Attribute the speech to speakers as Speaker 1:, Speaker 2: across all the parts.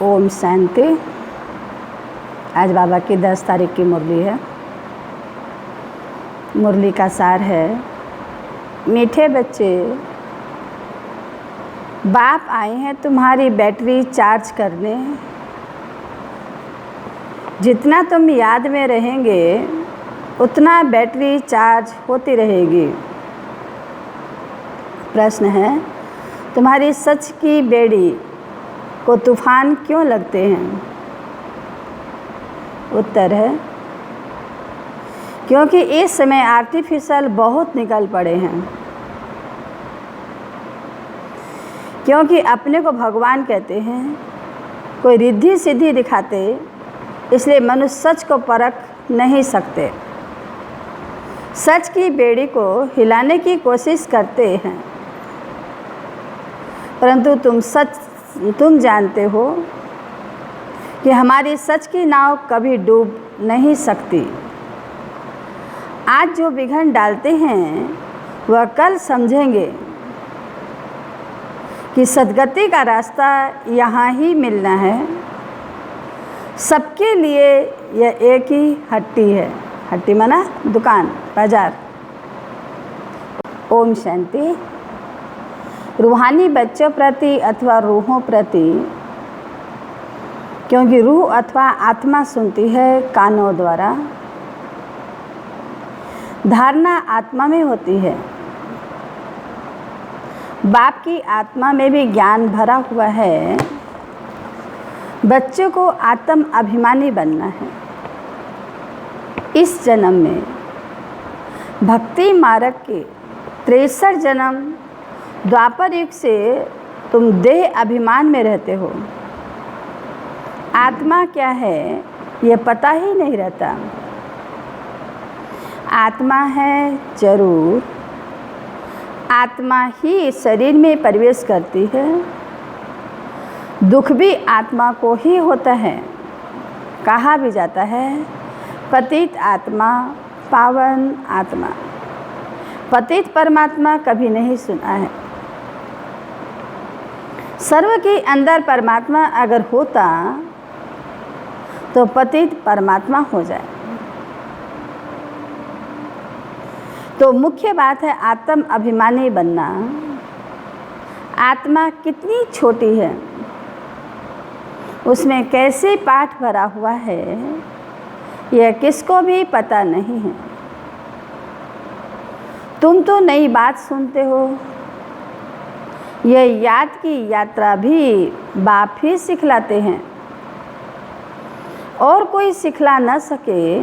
Speaker 1: ओम शांति। आज बाबा की 10 तारीख की मुरली है। मुरली का सार है, मीठे बच्चे, बाप आए हैं तुम्हारी बैटरी चार्ज करने। जितना तुम याद में रहेंगे उतना बैटरी चार्ज होती रहेगी। प्रश्न है, तुम्हारी सच की बेड़ी को तूफान क्यों लगते हैं? उत्तर है, क्योंकि इस समय आर्टिफिशियल बहुत निकल पड़े हैं। क्योंकि अपने को भगवान कहते हैं, कोई रिद्धि सिद्धि दिखाते, इसलिए मनुष्य सच को परख नहीं सकते। सच की बेड़ी को हिलाने की कोशिश करते हैं, परंतु तुम जानते हो कि हमारी सच की नाव कभी डूब नहीं सकती। आज जो विघन डालते हैं वह कल समझेंगे कि सद्गति का रास्ता यहाँ ही मिलना है। सबके लिए यह एक ही हट्टी है। हट्टी माना दुकान, बाजार। ओम शांति। रूहानी बच्चों प्रति अथवा रूहों प्रति, क्योंकि रूह अथवा आत्मा सुनती है कानों द्वारा। धारणा आत्मा में होती है। बाप की आत्मा में भी ज्ञान भरा हुआ है। बच्चों को आत्म अभिमानी बनना है। इस जन्म में भक्ति मार्ग के 63 जन्म द्वापर युग से तुम देह अभिमान में रहते हो। आत्मा क्या है ये पता ही नहीं रहता। आत्मा है जरूर, आत्मा ही शरीर में प्रवेश करती है। दुख भी आत्मा को ही होता है। कहा भी जाता है, पतित आत्मा, पावन आत्मा। पतित परमात्मा कभी नहीं सुना है। सर्व के अंदर परमात्मा अगर होता तो पतित परमात्मा हो जाए। तो मुख्य बात है आत्म अभिमानी बनना। आत्मा कितनी छोटी है, उसमें कैसे पाठ भरा हुआ है यह किसको भी पता नहीं है। तुम तो नई बात सुनते हो। यह याद की यात्रा भी बाप ही सिखलाते हैं और कोई सिखला न सके।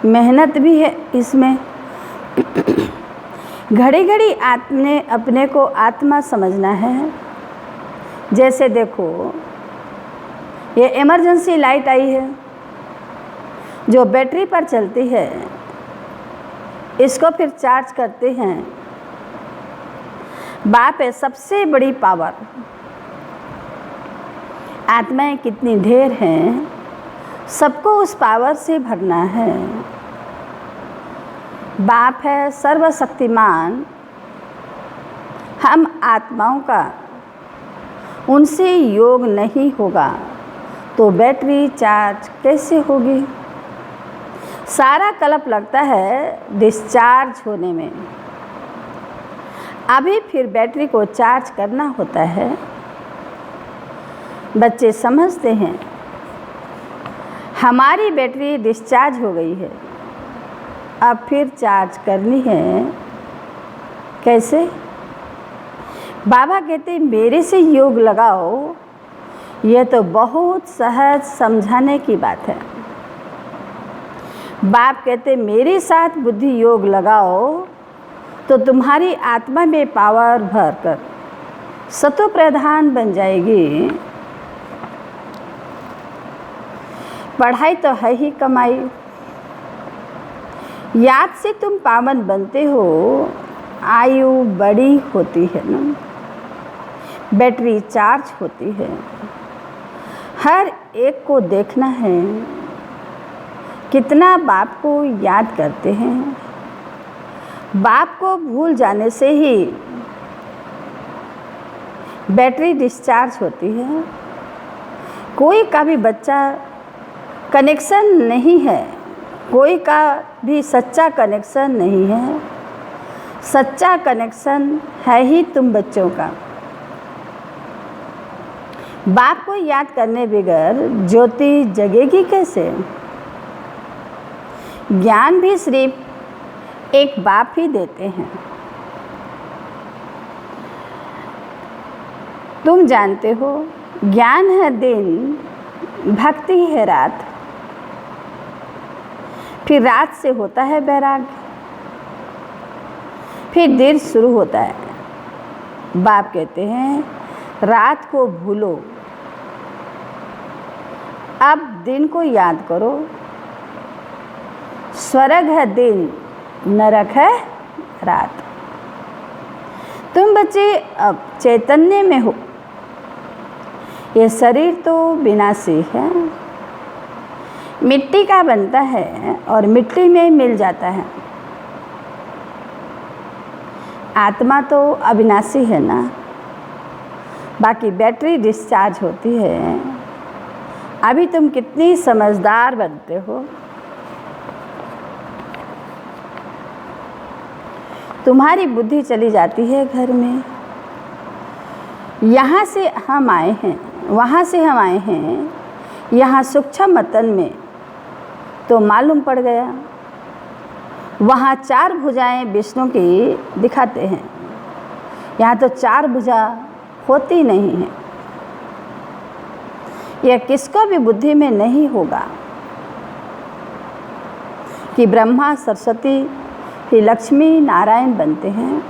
Speaker 1: मेहनत भी है इसमें। घड़ी घड़ी अपने को आत्मा समझना है। जैसे देखो, ये इमरजेंसी लाइट आई है जो बैटरी पर चलती है। इसको फिर चार्ज करते हैं। बाप है सबसे बड़ी पावर। आत्माएं कितनी ढेर हैं, सबको उस पावर से भरना है। बाप है सर्वशक्तिमान। हम आत्माओं का उनसे योग नहीं होगा तो बैटरी चार्ज कैसे होगी? सारा कल्प लगता है डिस्चार्ज होने में। अभी फिर बैटरी को चार्ज करना होता है। बच्चे समझते हैं हमारी बैटरी डिस्चार्ज हो गई है, अब फिर चार्ज करनी है। कैसे? बाबा कहते मेरे से योग लगाओ। यह तो बहुत सहज समझाने की बात है। बाप कहते मेरे साथ बुद्धि योग लगाओ तो तुम्हारी आत्मा में पावर भरकर सतो प्रधान बन जाएगी। पढ़ाई तो है ही कमाई। याद से तुम पावन बनते हो। आयु बड़ी होती है ना, बैटरी चार्ज होती है। हर एक को देखना है कितना बाप को याद करते हैं। बाप को भूल जाने से ही बैटरी डिस्चार्ज होती है। कोई का भी बच्चा कनेक्शन नहीं है, कोई का भी सच्चा कनेक्शन नहीं है। सच्चा कनेक्शन है ही तुम बच्चों का। बाप को याद करने बगैर ज्योति जगेगी कैसे? ज्ञान भी सिर्फ एक बाप ही देते हैं। तुम जानते हो, ज्ञान है दिन, भक्ति है रात, फिर रात से होता है बैराग, फिर दिन शुरू होता है। बाप कहते हैं रात को भूलो, अब दिन को याद करो। स्वर्ग है दिन, नरक है रात। तुम बच्चे अब चैतन्य में हो। ये शरीर तो विनाशी है, मिट्टी का बनता है और मिट्टी में मिल जाता है। आत्मा तो अविनाशी है ना, बाकी बैटरी डिस्चार्ज होती है। अभी तुम कितनी समझदार बनते हो। तुम्हारी बुद्धि चली जाती है घर में। यहाँ से हम आए हैं, वहाँ से हम आए हैं, यहाँ सूक्ष्म मतन में तो मालूम पड़ गया। वहाँ 4 भुजाएं विष्णु की दिखाते हैं, यहाँ तो 4 भुजा होती नहीं है। यह किसको भी बुद्धि में नहीं होगा कि ब्रह्मा सरस्वती फिर लक्ष्मी नारायण बनते हैं।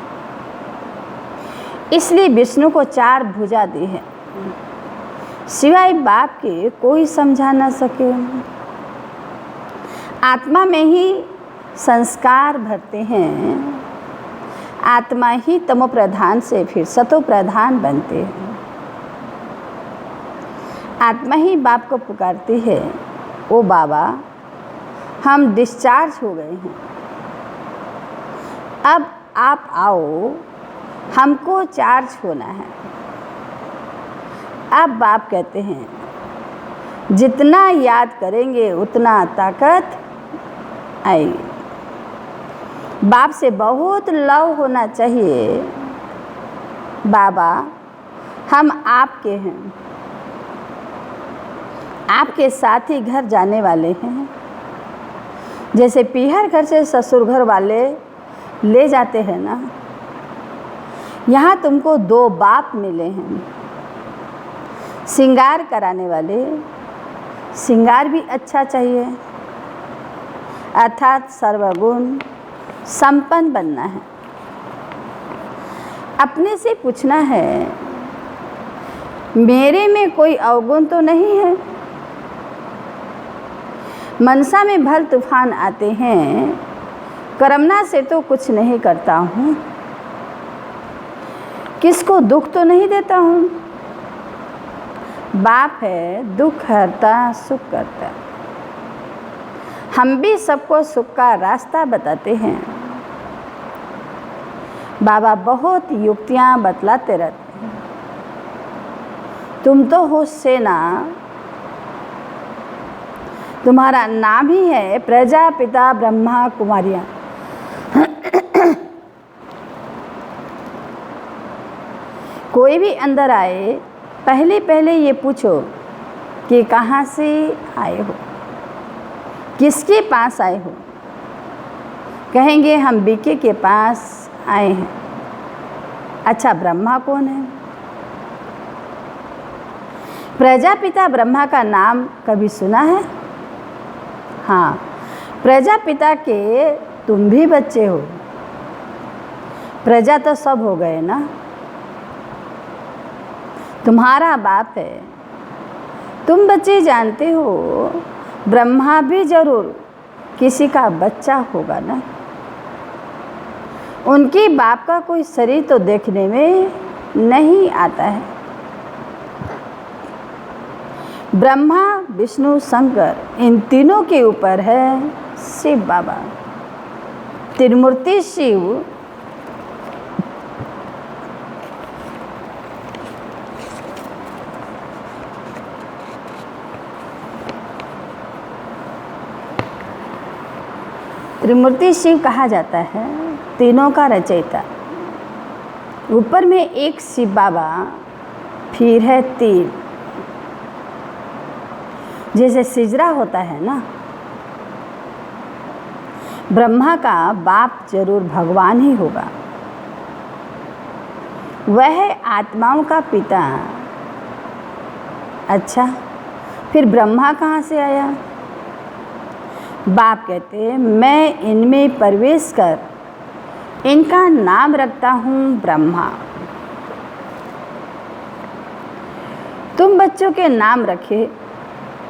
Speaker 1: इसलिए विष्णु को 4 भुजा दी है, सिवाय बाप के कोई समझा न सके। आत्मा में ही संस्कार भरते हैं, आत्मा ही तमो प्रधान से फिर सतो प्रधान बनते हैं। आत्मा ही बाप को पुकारती है, ओ बाबा हम डिस्चार्ज हो गए हैं, अब आप आओ, हमको चार्ज होना है। अब बाप कहते हैं जितना याद करेंगे उतना ताकत आएगी। बाप से बहुत लव होना चाहिए। बाबा हम आपके हैं, आपके साथ ही घर जाने वाले हैं। जैसे पीहर घर से ससुर घर वाले ले जाते हैं ना, यहाँ तुमको 2 बाप मिले हैं। श्रृंगार कराने वाले, श्रृंगार भी अच्छा चाहिए, अर्थात सर्वगुण संपन्न बनना है। अपने से पूछना है मेरे में कोई अवगुण तो नहीं है। मनसा में भल तूफान आते हैं, कर्मना से तो कुछ नहीं करता हूँ, किसको दुख तो नहीं देता हूँ। बाप है दुख हरता सुख करता। हम भी सबको सुख का रास्ता बताते हैं। बाबा बहुत युक्तियाँ बतलाते रहते हैं। तुम तो हो सेना, तुम्हारा नाम ही है प्रजापिता ब्रह्मा कुमारियाँ। कोई भी अंदर आए पहले ये पूछो कि कहाँ से आए हो, किसके पास आए हो। कहेंगे हम बीके के पास आए हैं। अच्छा ब्रह्मा कौन है? प्रजापिता ब्रह्मा का नाम कभी सुना है? हाँ, प्रजापिता के तुम भी बच्चे हो। प्रजा तो सब हो गए ना, तुम्हारा बाप है। तुम बच्चे जानते हो ब्रह्मा भी जरूर किसी का बच्चा होगा ना। उनके बाप का कोई शरीर तो देखने में नहीं आता है। ब्रह्मा विष्णु शंकर इन तीनों के ऊपर है शिव बाबा। त्रिमूर्ति शिव त्रिमूर्ति शिव कहा जाता है, तीनों का रचयिता। ऊपर में एक शिव बाबा, फिर है तीन। जैसे सिजरा होता है ना, ब्रह्मा का बाप जरूर भगवान ही होगा, वह आत्माओं का पिता। अच्छा, फिर ब्रह्मा कहाँ से आया? बाप कहते हैं, मैं इनमें प्रवेश कर इनका नाम रखता हूँ ब्रह्मा। तुम बच्चों के नाम रखे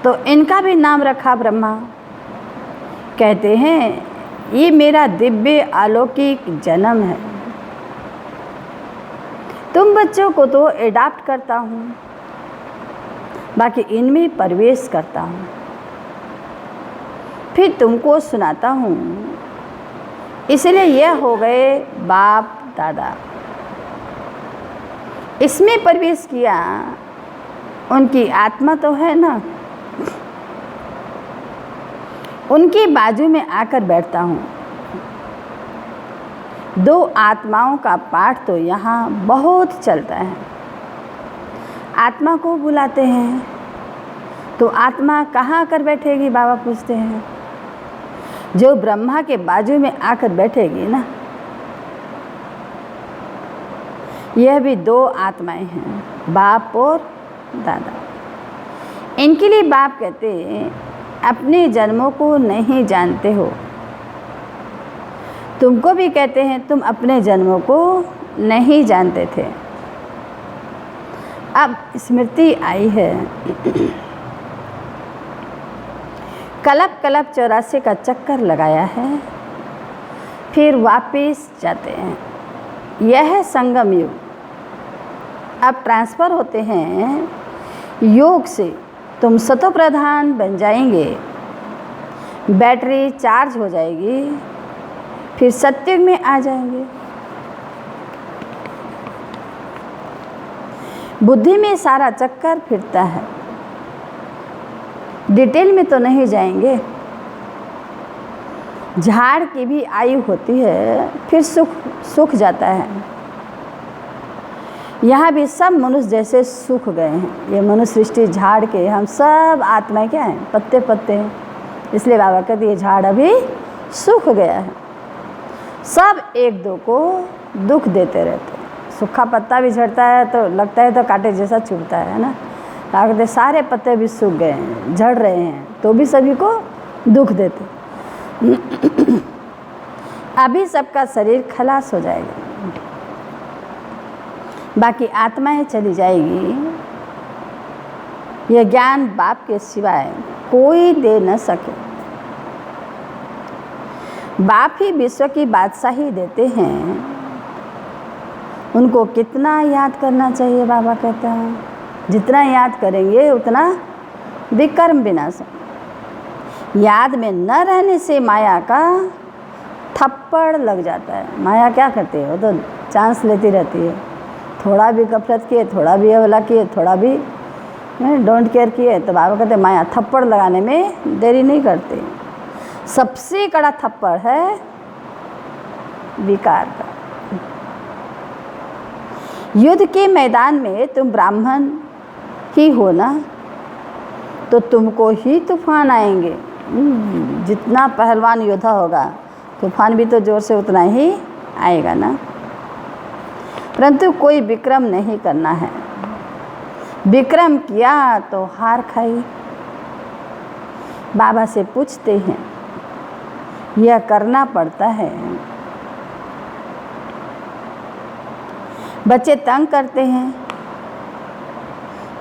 Speaker 1: तो इनका भी नाम रखा ब्रह्मा। कहते हैं, ये मेरा दिव्य अलौकिक जन्म है। तुम बच्चों को तो एडाप्ट करता हूँ, बाकी इनमें प्रवेश करता हूँ, फिर तुमको सुनाता हूँ। इसलिए यह हो गए बाप दादा। इसमें प्रवेश किया, उनकी आत्मा तो है ना, उनके बाजू में आकर बैठता हूँ। दो आत्माओं का पाठ तो यहाँ बहुत चलता है। आत्मा को बुलाते हैं तो आत्मा कहाँ आकर बैठेगी? बाबा पूछते हैं। जो ब्रह्मा के बाजू में आकर बैठेगी ना, यह भी दो आत्माएं हैं, बाप और दादा। इनके लिए बाप कहते हैं, अपने जन्मों को नहीं जानते हो। तुमको भी कहते हैं, तुम अपने जन्मों को नहीं जानते थे। अब स्मृति आई है। कल्प कल्प 84 का चक्कर लगाया है, फिर वापस जाते हैं। यह है संगम युग। अब ट्रांसफ़र होते हैं योग से। तुम सतो प्रधान बन जाएंगे, बैटरी चार्ज हो जाएगी, फिर सत्युग में आ जाएंगे। बुद्धि में सारा चक्कर फिरता है। डिटेल में तो नहीं जाएंगे। झाड़ की भी आयु होती है, फिर सूख जाता है। यहाँ भी सब मनुष्य जैसे सूख गए हैं। ये मनुष्य सृष्टि झाड़ के, हम सब आत्माएं क्या हैं? पत्ते पत्ते हैं। इसलिए बाबा कहते ये झाड़ अभी सूख गया है। सब एक दो को दुख देते रहते हैं। सूखा पत्ता भी झड़ता है तो लगता है तो कांटे जैसा चुभता है ना। कहते सारे पत्ते भी सूख गए हैं, झड़ रहे हैं, तो भी सभी को दुख देते। अभी सबका शरीर खलास हो जाएगा, बाकी आत्माएं चली जाएगी। यह ज्ञान बाप के सिवाय कोई दे न सके। बाप ही विश्व की बादशाही देते हैं। उनको कितना याद करना चाहिए? बाबा कहता है, जितना याद करेंगे उतना विकर्म विनाश। याद में न रहने से माया का थप्पड़ लग जाता है। माया क्या करती है? वो तो चांस लेती रहती है। थोड़ा भी गफलत किए, थोड़ा भी अवला किए, थोड़ा भी डोंट केयर किए, तो बाबा कहते माया थप्पड़ लगाने में देरी नहीं करती। सबसे कड़ा थप्पड़ है विकार का। युद्ध के मैदान में तुम ब्राह्मण ही हो ना, तो तुमको ही तूफान आएंगे। जितना पहलवान योद्धा होगा, तूफान भी तो जोर से उतना ही आएगा ना। परंतु कोई विक्रम नहीं करना है। विक्रम किया तो हार खाई। बाबा से पूछते हैं, यह करना पड़ता है। बच्चे तंग करते हैं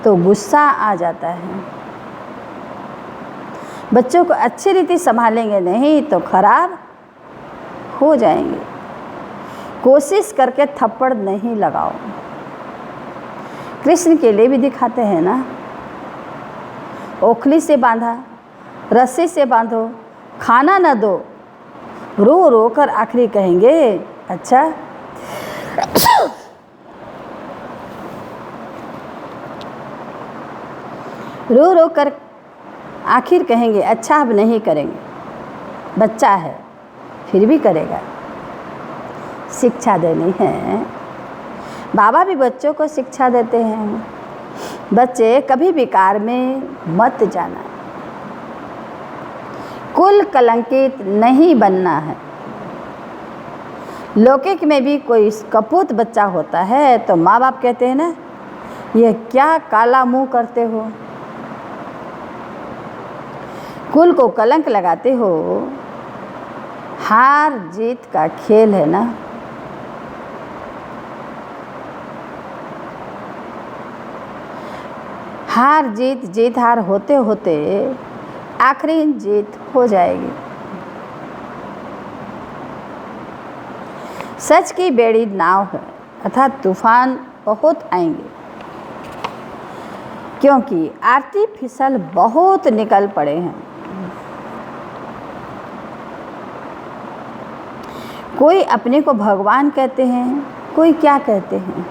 Speaker 1: तो गुस्सा आ जाता है। बच्चों को अच्छी रीति संभालेंगे नहीं तो खराब हो जाएंगे। कोशिश करके थप्पड़ नहीं लगाओ। कृष्ण के लिए भी दिखाते हैं ना, ओखली से बांधा, रस्सी से बांधो, खाना न दो, रो रो कर आखिरी कहेंगे अच्छा। रो रो कर आखिर कहेंगे अच्छा अब नहीं करेंगे। बच्चा है, फिर भी करेगा। शिक्षा देनी है। बाबा भी बच्चों को शिक्षा देते हैं, बच्चे कभी विकार में मत जाना, कुल कलंकित नहीं बनना है। लौकिक में भी कोई कपूत बच्चा होता है तो माँ बाप कहते हैं ना, ये क्या काला मुंह करते हो, कुल को कलंक लगाते हो। हार जीत का खेल है ना। हार जीत, जीत हार होते होते आखिरी जीत हो जाएगी। सच की बेड़ी नाव है, अर्थात तूफान बहुत आएंगे, क्योंकि आर्टिफिशियल बहुत निकल पड़े हैं। कोई अपने को भगवान कहते हैं, कोई क्या कहते हैं,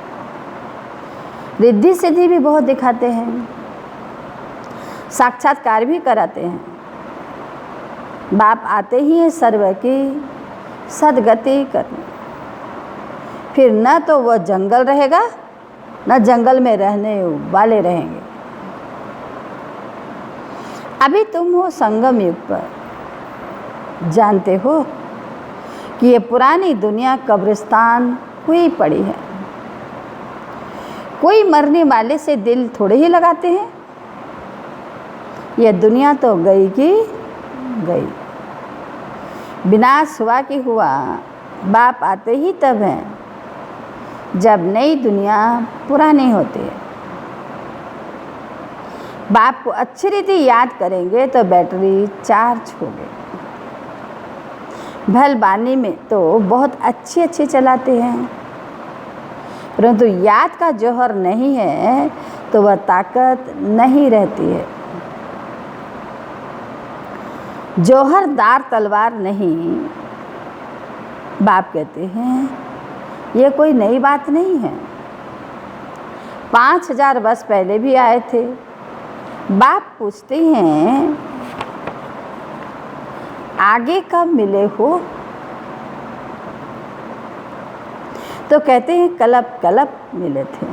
Speaker 1: रिद्धि सिद्धि भी बहुत दिखाते हैं, साक्षात्कार भी कराते हैं। बाप आते ही हैं सर्व की सदगति करने। फिर न तो वह जंगल रहेगा, न जंगल में रहने वाले रहेंगे। अभी तुम हो संगम युग पर, जानते हो कि ये पुरानी दुनिया कब्रिस्तान हुई पड़ी है। कोई मरने वाले से दिल थोड़े ही लगाते हैं। यह दुनिया तो गई की गई, विनाश हुआ कि हुआ। बाप आते ही तब हैं जब नई दुनिया पुरानी होती है। बाप को अच्छी रीति याद करेंगे तो बैटरी चार्ज होगी। भलबानी में तो बहुत अच्छी चलाते हैं, परंतु याद का जौहर नहीं है तो वह ताकत नहीं रहती है। जौहरदार तलवार नहीं। बाप कहते हैं ये कोई नई बात नहीं है, 5000 वर्ष पहले भी आए थे। बाप पूछते हैं आगे कब मिले हो, तो कहते हैं कलप कलप मिले थे।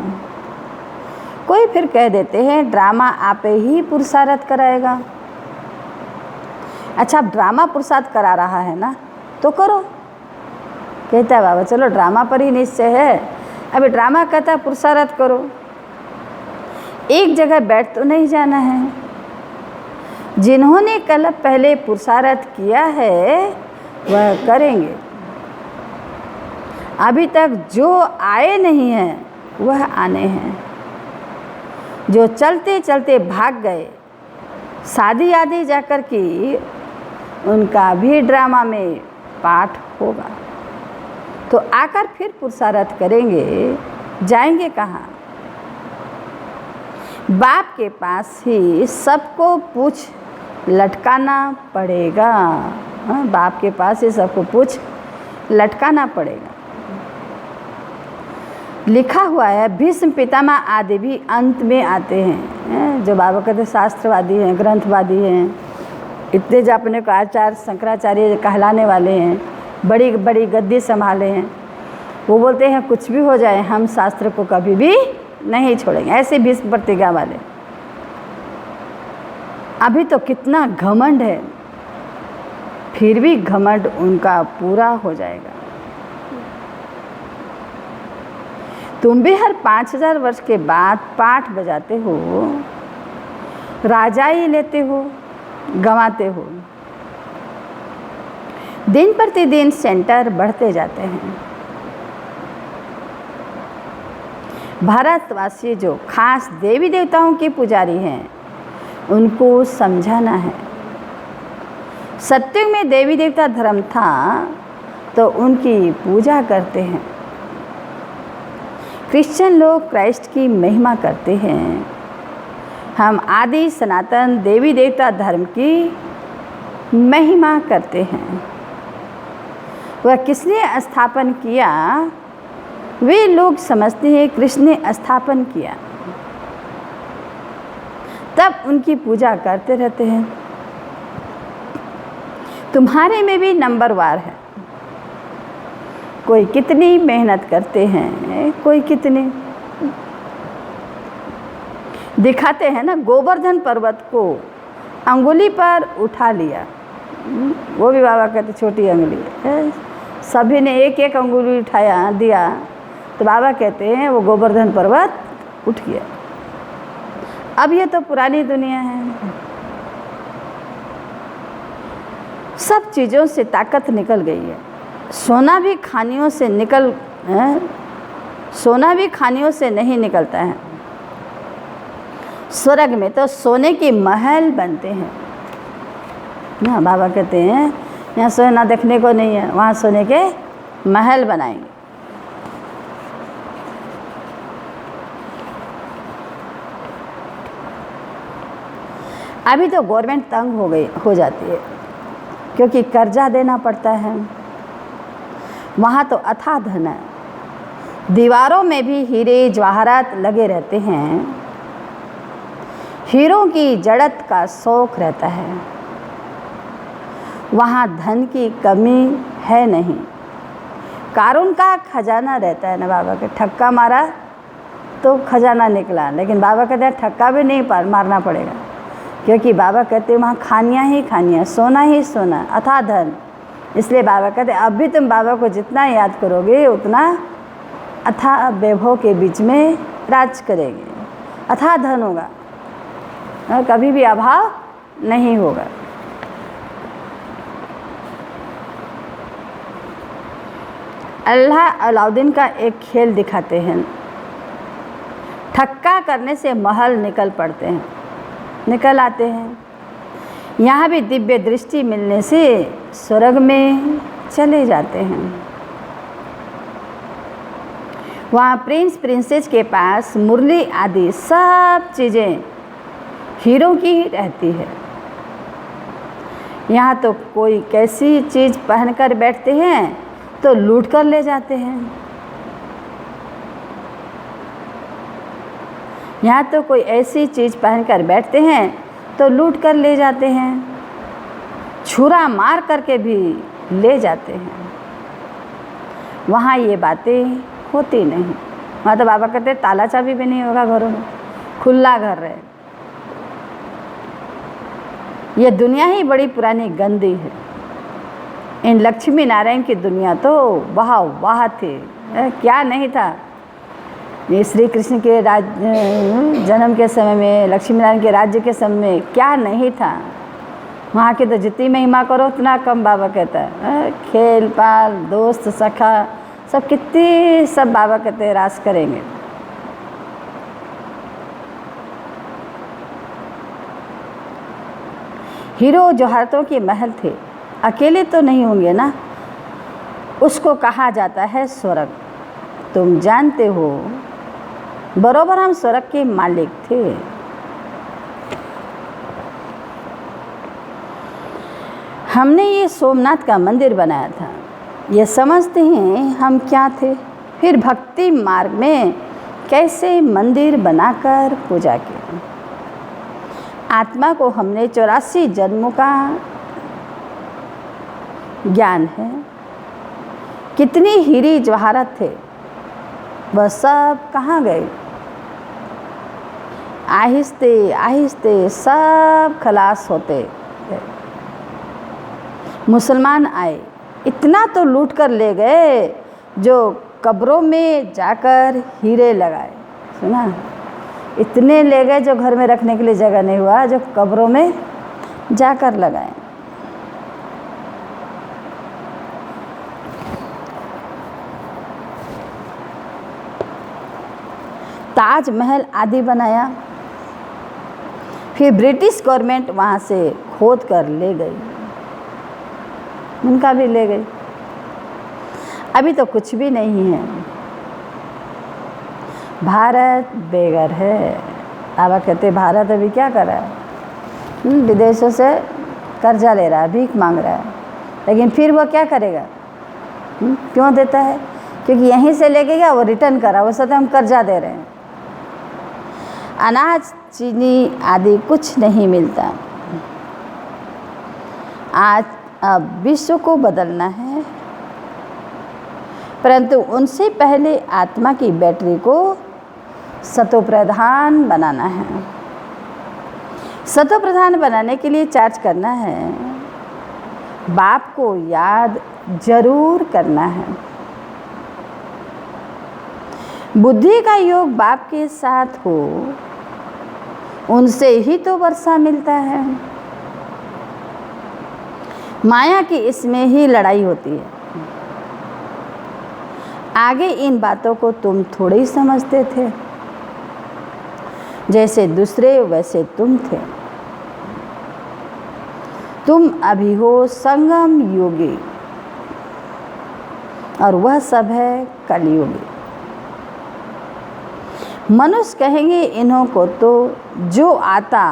Speaker 1: कोई फिर कह देते हैं ड्रामा आपे ही पुरुषार्थ कराएगा। अच्छा, अब ड्रामा पुरुषार्थ करा रहा है ना, तो करो। कहता है बाबा चलो ड्रामा पर ही निश्चय है, अभी ड्रामा कहता है पुरुषार्थ करो। एक जगह बैठ तो नहीं जाना है। जिन्होंने कल पहले पुरुषार्थ किया है वह करेंगे। अभी तक जो आए नहीं हैं वह आने हैं। जो चलते चलते भाग गए, शादी आदि जाकर की, उनका भी ड्रामा में पाठ होगा। तो आकर फिर पुरुषार्थ करेंगे, जाएंगे कहाँ? बाप के पास ही सबको पूछ लटकाना पड़ेगा। बाप के पास ही सबको पूछ लटकाना पड़ेगा। लिखा हुआ है भीष्म पितामह आदि भी अंत में आते हैं। जो बाबा कहते शास्त्रवादी हैं, ग्रंथवादी हैं, इतने जो अपने को आचार्य शंकराचार्य कहलाने वाले हैं, बड़ी बड़ी गद्दी संभाले हैं, वो बोलते हैं कुछ भी हो जाए हम शास्त्र को कभी भी नहीं छोड़ेंगे। ऐसे भीष्म प्रतिज्ञा वाले। अभी तो कितना घमंड है, फिर भी घमंड उनका पूरा हो जाएगा। तुम भी हर 5000 वर्ष के बाद पाठ बजाते हो, राजाई लेते हो, गंवाते हो। दिन प्रतिदिन सेंटर बढ़ते जाते हैं। भारतवासी जो खास देवी देवताओं के पुजारी हैं, उनको समझाना है। सत्युग में देवी देवता धर्म था तो उनकी पूजा करते हैं। क्रिश्चियन लोग क्राइस्ट की महिमा करते हैं। हम आदि सनातन देवी देवता धर्म की महिमा करते हैं। वह किसने स्थापन किया? वे लोग समझते हैं कृष्ण ने स्थापन किया, तब उनकी पूजा करते रहते हैं। तुम्हारे में भी नंबरवार है। कोई कितनी मेहनत करते हैं, कोई कितनी दिखाते हैं ना। गोवर्धन पर्वत को अंगुली पर उठा लिया, वो भी बाबा कहते छोटी अंगुली है, सभी ने एक एक अंगुली उठाया दिया, तो बाबा कहते हैं वो गोवर्धन पर्वत उठ गया। अब ये तो पुरानी दुनिया है, सब चीज़ों से ताकत निकल गई है। सोना भी खानियों से सोना भी खानियों से नहीं निकलता है। स्वर्ग में तो सोने के महल बनते हैं ना। बाबा कहते हैं यहाँ सोना देखने को नहीं है, वहाँ सोने के महल बनाएंगे। अभी तो गवर्नमेंट तंग हो जाती है, क्योंकि कर्जा देना पड़ता है। वहाँ तो अथाह धन है, दीवारों में भी हीरे जवाहरात लगे रहते हैं। हीरों की जड़त का शौक रहता है, वहाँ धन की कमी है नहीं। कारून का खजाना रहता है ना। बाबा के ठक्का मारा तो खजाना निकला, लेकिन बाबा कहते हैं ठक्का भी नहीं मारना पड़ेगा, क्योंकि बाबा कहते हैं वहाँ खानियाँ ही खानियाँ, सोना ही सोना, अथाह धन। इसलिए बाबा कहते हैं अब भी तुम बाबा को जितना याद करोगे उतना अथाह वैभव के बीच में राज करेंगे, अथाह धन होगा, कभी भी अभाव नहीं होगा। अल्लाह अलाउद्दीन का एक खेल दिखाते हैं। ठक्का करने से महल निकल पड़ते हैं, निकल आते हैं। यहाँ भी दिव्य दृष्टि मिलने से स्वर्ग में चले जाते हैं। वहाँ प्रिंस प्रिंसेस के पास मुरली आदि सब चीज़ें हीरों की रहती है। यहाँ तो कोई कैसी चीज़ पहनकर बैठते हैं तो लूट कर ले जाते हैं। यहाँ तो कोई ऐसी चीज़ पहनकर बैठते हैं तो लूट कर ले जाते हैं, छुरा मार करके भी ले जाते हैं। वहाँ ये बातें होती नहीं। वहाँ तो बाबा कहते ताला चाबी भी नहीं होगा घरों में, खुला घर रहे। ये दुनिया ही बड़ी पुरानी गंदी है। इन लक्ष्मी नारायण की दुनिया तो वाह वाह थी, क्या नहीं था। ये श्री कृष्ण के जन्म के समय में, लक्ष्मी नारायण के राज्य के समय में क्या नहीं था। वहाँ की तो जितनी महिमा करो उतना कम। बाबा कहता है खेल पाल दोस्त सखा सब कितनी, सब बाबा कहते हैं रास करेंगे। हीरो जवाहरातों के महल थे, अकेले तो नहीं होंगे ना। उसको कहा जाता है स्वर्ग। तुम जानते हो बरोबर हम स्वर्ग के मालिक थे। हमने ये सोमनाथ का मंदिर बनाया था। ये समझते हैं हम क्या थे। फिर भक्ति मार्ग में कैसे मंदिर बनाकर पूजा की। आत्मा को हमने 84 जन्मों का ज्ञान है। कितनी हीरे जवाहरात थे, वह सब कहाँ गए। आहिस्ते आहिस्ते सब खलास होते गए। मुसलमान आए, इतना तो लूट कर ले गए जो कब्रों में जाकर हीरे लगाए। सुना, इतने ले गए जो घर में रखने के लिए जगह नहीं हुआ, जो कब्रों में जाकर लगाए। ताजमहल आदि बनाया। फिर ब्रिटिश गवर्नमेंट वहाँ से खोद कर ले गई, उनका भी ले गई। अभी तो कुछ भी नहीं है। भारत बेघर है। बाबा कहते भारत अभी क्या कर रहा है, विदेशों से कर्जा ले रहा है, भीख मांग रहा है। लेकिन फिर वो क्या करेगा, क्यों देता है, क्योंकि यहीं से लेके गया वो रिटर्न करा, वो सोचते हम कर्जा दे रहे हैं। अनाज चीनी आदि कुछ नहीं मिलता। आज अब विश्व को बदलना है। परंतु उनसे पहले आत्मा की बैटरी को सतोप्रधान बनाना है। सतोप्रधान बनाने के लिए चार्ज करना है, बाप को याद जरूर करना है। बुद्धि का योग बाप के साथ हो, उनसे ही तो वर्षा मिलता है। माया की इसमें ही लड़ाई होती है। आगे इन बातों को तुम थोड़े ही समझते थे। जैसे दूसरे वैसे तुम थे। तुम अभी हो संगम योगी और वह सब है कलयुगी। मनुष्य कहेंगे इन्हों को तो जो आता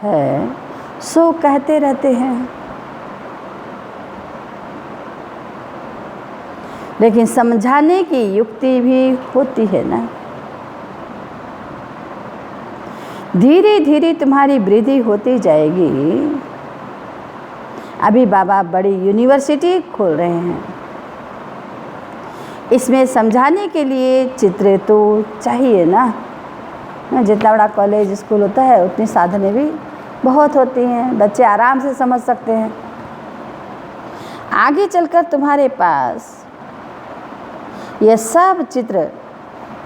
Speaker 1: है सो कहते रहते हैं, लेकिन समझाने की युक्ति भी होती है ना। धीरे धीरे तुम्हारी वृद्धि होती जाएगी। अभी बाबा बड़ी यूनिवर्सिटी खोल रहे हैं। इसमें समझाने के लिए चित्र तो चाहिए ना। जितना बड़ा कॉलेज स्कूल होता है उतनी साधनें भी बहुत होती हैं, बच्चे आराम से समझ सकते हैं। आगे चलकर तुम्हारे पास यह सब चित्र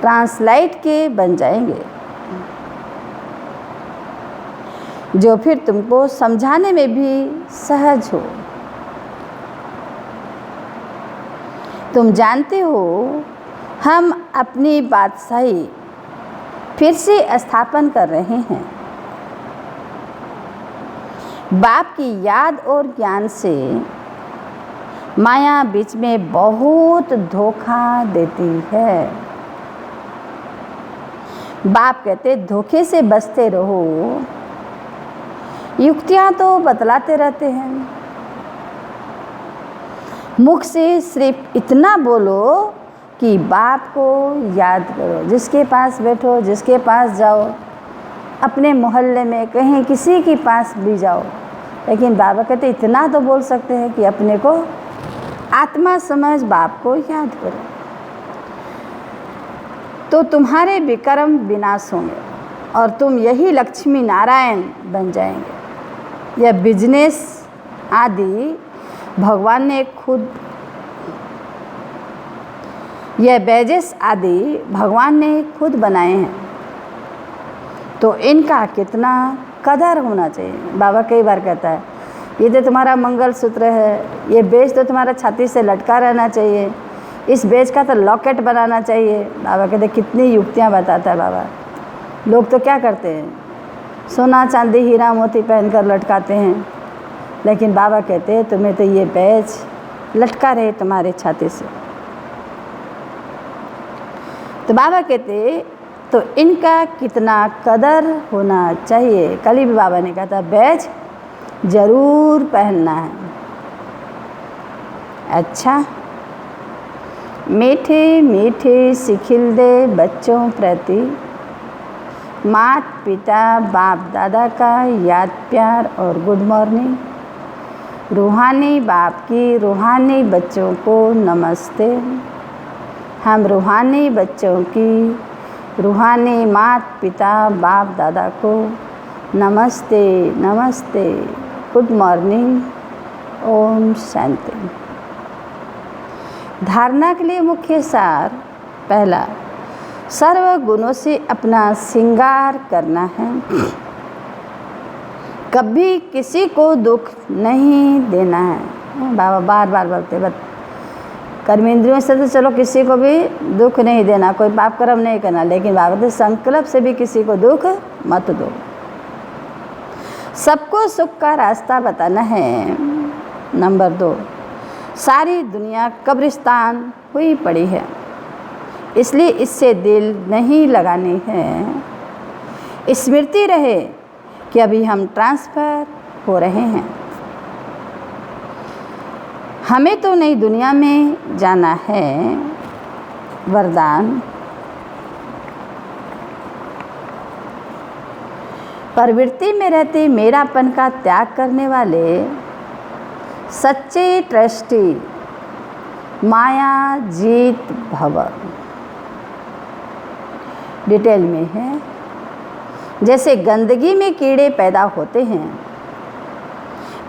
Speaker 1: ट्रांसलाइट के बन जाएंगे, जो फिर तुमको समझाने में भी सहज हो। तुम जानते हो हम अपनी बात सही फिर से स्थापन कर रहे हैं। बाप की याद और ज्ञान से माया बीच में बहुत धोखा देती है। बाप कहते धोखे से बचते रहो। युक्तियां तो बतलाते रहते हैं, मुख से सिर्फ इतना बोलो कि बाप को याद करो। जिसके पास बैठो, जिसके पास जाओ, अपने मोहल्ले में कहीं किसी के पास भी जाओ, लेकिन बाबा कहते इतना तो बोल सकते हैं कि अपने को आत्मा समझ बाप को याद करो, तो तुम्हारे विकर्म विनाश होंगे और तुम यही लक्ष्मी नारायण बन जाएंगे। यह बिजनेस आदि भगवान ने खुद, यह बैजेस आदि भगवान ने खुद बनाए हैं, तो इनका कितना कदर होना चाहिए। बाबा कई बार कहता है ये तो तुम्हारा मंगलसूत्र है, ये बेज तो तुम्हारा छाती से लटका रहना चाहिए, इस बेज का तो लॉकेट बनाना चाहिए। बाबा कहते कितनी युक्तियाँ बताता है बाबा। लोग तो क्या करते हैं, सोना चांदी हीरा मोती पहनकर लटकाते हैं, लेकिन बाबा कहते हैं तुम्हें तो ये बैज लटका रहे तुम्हारे छाती से। तो बाबा कहते तो इनका कितना कदर होना चाहिए। कल ही भी बाबा ने कहा था बैज ज़रूर पहनना है। अच्छा, मीठे मीठे सिखिलदे बच्चों प्रति माता पिता बाप दादा का याद प्यार और गुड मॉर्निंग। रूहानी बाप की रूहानी बच्चों को नमस्ते। हम रूहानी बच्चों की रूहानी माता पिता बाप दादा को नमस्ते नमस्ते, गुड मॉर्निंग, ओम शांति। धारणा के लिए मुख्य सार पहला, सर्व गुणों से अपना श्रृंगार करना है। कभी किसी को दुख नहीं देना है। बाबा बार बार बोलते बस कर्मेंद्रियों से तो चलो किसी को भी दुख नहीं देना, कोई पाप कर्म नहीं करना, लेकिन बाबा के संकल्प से भी किसी को दुख मत दो। सबको सुख का रास्ता बताना है। नंबर 2, सारी दुनिया कब्रिस्तान हुई पड़ी है, इसलिए इससे दिल नहीं लगानी है। स्मृति रहे कि अभी हम ट्रांसफ़र हो रहे हैं। हमें तो नई दुनिया में जाना है। वरदान, प्रवृत्ति में रहते मेरापन का त्याग करने वाले सच्चे ट्रस्टी माया जीत भव। डिटेल में है, जैसे गंदगी में कीड़े पैदा होते हैं,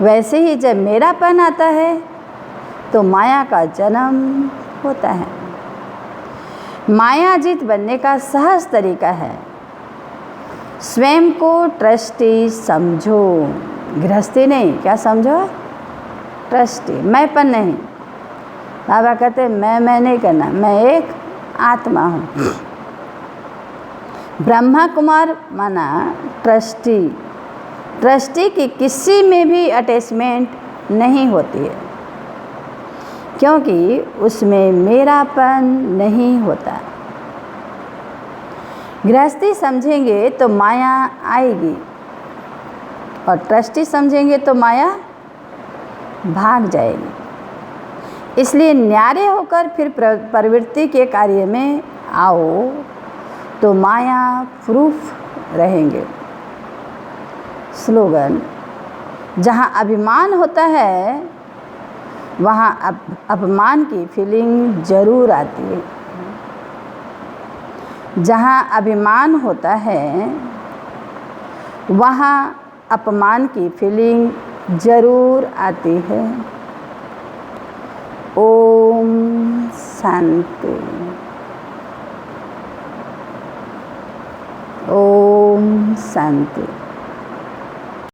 Speaker 1: वैसे ही जब मेरापन आता है तो माया का जन्म होता है। मायाजीत बनने का सहज तरीका है, स्वयं को ट्रस्टी समझो, गृहस्थी नहीं, क्या समझो? ट्रस्टी, मैंपन नहीं। बाबा कहते मैं नहीं करना, मैं एक आत्मा हूँ। ब्रह्मा कुमार माना ट्रस्टी। ट्रस्टी की किसी में भी अटैचमेंट नहीं होती है, क्योंकि उसमें मेरापन नहीं होता। गृहस्थी समझेंगे तो माया आएगी, और ट्रस्टी समझेंगे तो माया भाग जाएगी। इसलिए न्यारे होकर फिर प्रवृत्ति के कार्य में आओ तो माया प्रूफ रहेंगे। स्लोगन, जहाँ अभिमान होता है वहाँ अपमान की फीलिंग जरूर आती है। जहाँ अभिमान होता है वहाँ अपमान की फीलिंग जरूर आती है। ओम शांति। ओम शांति।